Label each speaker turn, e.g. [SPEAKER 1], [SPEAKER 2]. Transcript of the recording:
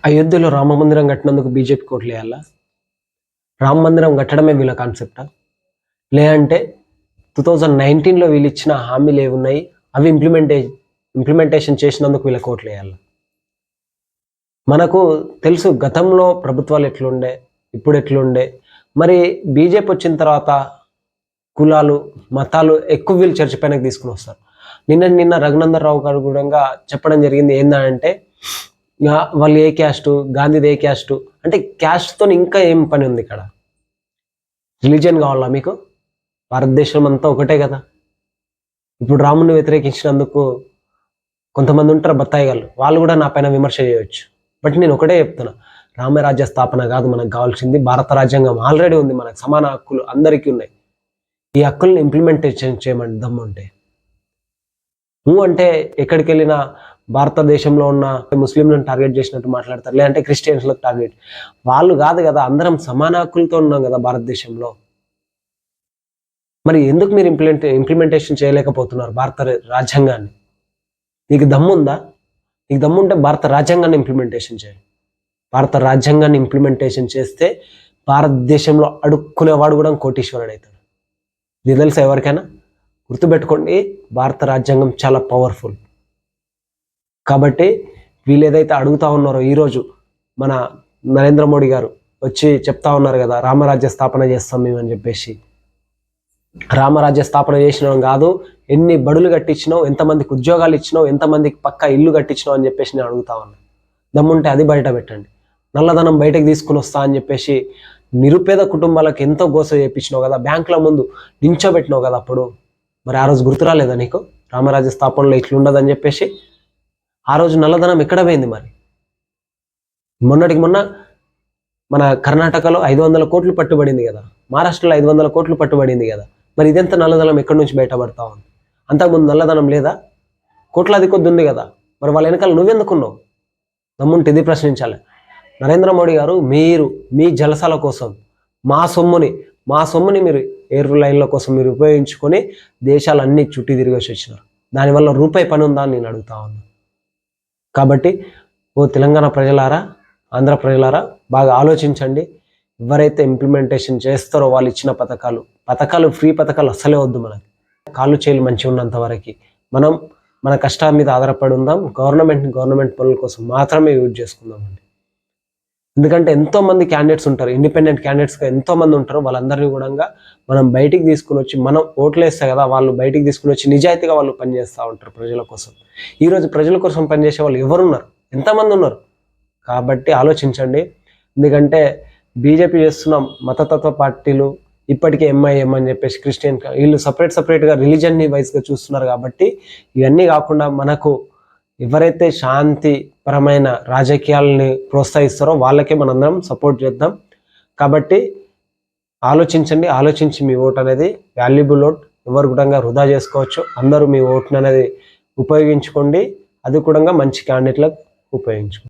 [SPEAKER 1] అయోధ్యలో రామ మందిరం కట్టినందుకు బీజేపీ కోట్లేయాలా? రామ మందిరం కట్టడమే వీళ్ళ కాన్సెప్టా? లేదంటే 2019లో వీళ్ళు ఇచ్చిన హామీలు ఏమున్నాయి అవి ఇంప్లిమెంటేషన్ చేసినందుకు వీళ్ళ కోట్లేయాలా? మనకు తెలుసు గతంలో ప్రభుత్వాలు ఎట్లుండే, ఇప్పుడు ఎట్లుండే. మరి బీజేపీ వచ్చిన తర్వాత కులాలు, మతాలు ఎక్కువ వీళ్ళు చర్చ పైనకి తీసుకుని వస్తారు. నిన్న రఘునందన్ రావు గారు కూడా చెప్పడం జరిగింది ఏంటంటే వాళ్ళు ఏ క్యాస్టు, గాంధీది ఏ క్యాస్టు అంటే క్యాస్ట్తో ఇంకా ఏం పని ఉంది ఇక్కడ? రిలీజియన్ కావాలా మీకు? భారతదేశం అంతా ఒకటే కదా. ఇప్పుడు రాముని వ్యతిరేకించినందుకు కొంతమంది ఉంటారు బత్తాయిగాళ్ళు, వాళ్ళు కూడా నా పైన విమర్శ చేయవచ్చు. బట్ నేను ఒకటే చెప్తున్నా, రామరాజ్య స్థాపన కాదు మనకు కావాల్సింది. భారత రాజ్యాంగం ఆల్రెడీ ఉంది, మనకు సమాన హక్కులు అందరికీ ఉన్నాయి. ఈ హక్కుల్ని ఇంప్లిమెంటేషన్ చేయమని దమ్ము ఉంటే. నువ్వు అంటే ఎక్కడికి వెళ్ళినా భారతదేశంలో ఉన్న ముస్లింలను టార్గెట్ చేసినట్టు మాట్లాడతారు, లేదంటే క్రిస్టియన్స్లకు టార్గెట్. వాళ్ళు కాదు కదా, అందరం సమాన హక్కులతో ఉన్నాం కదా భారతదేశంలో. మరి ఎందుకు మీరు ఇంప్లిమెంటేషన్ చేయలేకపోతున్నారు భారత రాజ్యాంగాన్ని? నీకు దమ్ముందా? నీకు దమ్ముంటే భారత రాజ్యాంగాన్ని ఇంప్లిమెంటేషన్ చేయండి. భారత రాజ్యాంగాన్ని ఇంప్లిమెంటేషన్ చేస్తే భారతదేశంలో అడుక్కునేవాడు కూడా కోటీశ్వరుడు అవుతాడు. ఇది తెలుసా ఎవరికైనా? గుర్తుపెట్టుకోండి, భారత రాజ్యాంగం చాలా పవర్ఫుల్. కాబట్టి వీళ్ళు ఏదైతే అడుగుతా ఉన్నారో, ఈరోజు మన నరేంద్ర మోడీ గారు వచ్చి చెప్తా ఉన్నారు కదా, రామరాజ్య స్థాపన చేస్తాం మేమని చెప్పేసి. రామరాజ్య స్థాపన చేసినాం కాదు, ఎన్ని బడులు కట్టించినావు, ఎంతమందికి ఉద్యోగాలు ఇచ్చినావు, ఎంతమందికి పక్కా ఇల్లు కట్టించినావు అని చెప్పేసి నేను అడుగుతా ఉన్నా. దమ్ముంటే అది బయట పెట్టండి. నల్లధనం బయటకు తీసుకుని వస్తా అని చెప్పేసి నిరుపేద కుటుంబాలకు ఎంతో గోస చేయించినావు కదా, బ్యాంకుల ముందు నించోబెట్టినావు కదా అప్పుడు. మరి ఆ రోజు గుర్తురాలేదా నీకు రామరాజ్య స్థాపనలో ఇట్లుండదని చెప్పేసి? ఆ రోజు నల్లధనం ఎక్కడ పోయింది? మరి మొన్నటికి మొన్న మన కర్ణాటకలో 500 కోట్లు పట్టుబడింది కదా, మహారాష్ట్రలో 500 కోట్లు పట్టుబడింది కదా. మరి ఇదెంత నల్లధనం ఎక్కడి నుంచి బయటపడతా ఉంది? అంతకుముందు నల్లధనం లేదా? కోట్లాది కొద్ది ఉంది కదా, మరి వాళ్ళ వెనకాల నువ్వెందుకున్నావు? దమ్ముంటే ఇది ప్రశ్నించాలి. నరేంద్ర మోడీ గారు, మీరు మీ జలసాల కోసం మా సొమ్ముని మీరు ఎయిర్ లైన్ల కోసం మీరు ఉపయోగించుకొని దేశాలన్నీ చుట్టి తిరిగి వచ్చినారు. దానివల్ల రూపాయి పని ఉందా అని నేను అడుగుతా ఉన్నా. కాబట్టి ఓ తెలంగాణ ప్రజలారా, ఆంధ్ర ప్రజలారా, బాగా ఆలోచించండి. ఎవరైతే ఇంప్లిమెంటేషన్ చేస్తారో వాళ్ళు ఇచ్చిన పథకాలు ఫ్రీ పథకాలు అస్సలే వద్దు. మనకి కాళ్ళు చేలు మంచిగా ఉన్నంత వరకు మనం మన కష్టాల మీద ఆధారపడి ఉందాం. గవర్నమెంట్ పనుల కోసం మాత్రమే యూజ్ చేసుకుందామండి. ఎందుకంటే ఎంతోమంది క్యాండిడేట్స్ ఉంటారు, ఇండిపెండెంట్ క్యాండిడేట్స్గా ఎంతోమంది ఉంటారు. వాళ్ళందరినీ కూడా మనం బయటికి తీసుకుని వచ్చి, మనం ఓట్లు వేస్తే కదా, వాళ్ళు బయటికి తీసుకుని వచ్చి నిజాయితీగా వాళ్ళు పనిచేస్తూ ఉంటారు ప్రజల కోసం. ఈరోజు ప్రజల కోసం పనిచేసే వాళ్ళు ఎవరున్నారు? ఎంతమంది ఉన్నారు? కాబట్టి ఆలోచించండి. ఎందుకంటే బీజేపీ చేస్తున్న మతతత్వ పార్టీలు ఇప్పటికే ఎంఐఎం అని చెప్పేసి క్రిస్టియన్, వీళ్ళు సపరేట్గా రిలీజన్ని వైజ్గా చూస్తున్నారు. కాబట్టి ఇవన్నీ కాకుండా మనకు ఎవరైతే శాంతిపరమైన రాజకీయాలని ప్రోత్సహిస్తారో వాళ్ళకే మనందరం సపోర్ట్ చేద్దాం. కాబట్టి ఆలోచించి మీ ఓటు అనేది వాల్యుబుల్ ఓట్, ఎవరు కూడా వృధా చేసుకోవచ్చు. అందరూ మీ ఓటును అనేది ఉపయోగించుకోండి. అది కూడా మంచి క్యాండిడేట్లకు ఉపయోగించుకోండి.